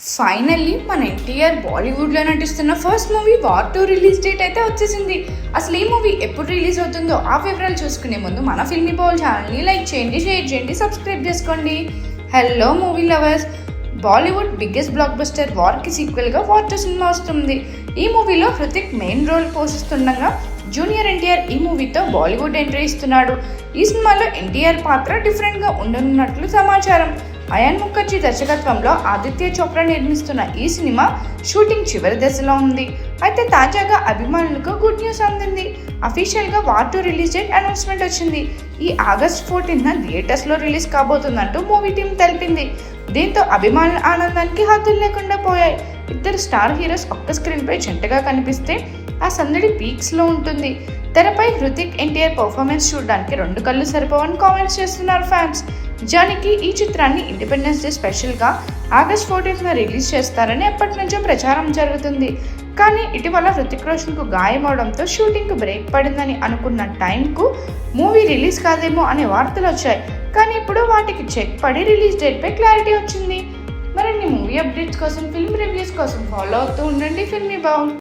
Finally మన ఎన్టీఆర్ బాలీవుడ్లో నటిస్తున్న first movie war 2 release date అయితే వచ్చేసింది. అసలు ఈ మూవీ ఎప్పుడు రిలీజ్ అవుతుందో ఆ వివరాలు చూసుకునే ముందు మన ఫిల్మీ బౌల్ ఛానల్ని లైక్ చేయండి, షేర్ చేయండి, సబ్స్క్రైబ్ చేసుకోండి. Hello movie lovers, Bollywood biggest blockbuster వార్కి సీక్వెల్గా వార్ 2 సినిమా వస్తుంది. ఈ మూవీలో హృతిక్ మెయిన్ రోల్ పోషిస్తుండగా జూనియర్ ఎన్టీఆర్ ఈ మూవీతో బాలీవుడ్ ఎంట్రీ ఇస్తున్నాడు. ఈ సినిమాలో ఎన్టీఆర్ పాత్ర డిఫరెంట్గా ఉండనున్నట్లు సమాచారం. అయాన్ ముఖర్జీ దర్శకత్వంలో ఆదిత్య చోప్రా నిర్మిస్తున్న ఈ సినిమా షూటింగ్ చివరి దశలో ఉంది. అయితే తాజాగా అభిమానులకు గుడ్ న్యూస్ అందింది. అఫీషియల్గా వార్ 2 రిలీజ్ డేట్ అనౌన్స్మెంట్ వచ్చింది. ఈ ఆగస్ట్ 14న థియేటర్స్లో రిలీజ్ కాబోతుందంటూ మూవీ టీం తెలిపింది. దీంతో అభిమానుల ఆనందానికి హద్దులు లేకుండా పోయాయి. ఇద్దరు స్టార్ హీరోస్ ఒక్క స్క్రీన్పై జంటగా కనిపిస్తే ఆ సందడి పీక్స్లో ఉంటుంది. తెరపై హృతిక్ ఎన్టీఆర్ పర్ఫార్మెన్స్ చూడడానికి 2 కళ్ళు సరిపోవని కామెంట్స్ చేస్తున్నారు ఫ్యాన్స్. నిజానికి ఈ చిత్రాన్ని ఇండిపెండెన్స్ డే స్పెషల్గా ఆగస్ట్ 14న రిలీజ్ చేస్తారని ఎప్పటి నుంచో ప్రచారం జరుగుతుంది. కానీ ఇటీవల హృతిక్ రోషన్కు గాయం అవడంతో షూటింగ్కు బ్రేక్ పడిందని అనుకున్న టైంకు మూవీ రిలీజ్ కాదేమో అనే వార్తలు వచ్చాయి. కానీ ఇప్పుడు వాటికి చెక్ పడి రిలీజ్ డేట్పై క్లారిటీ వచ్చింది. మరిన్ని మూవీ అప్డేట్స్ కోసం, ఫిల్మ్ రివ్యూస్ కోసం ఫాలో అవుతూ ఉండండి ఫిల్మీ బౌల్.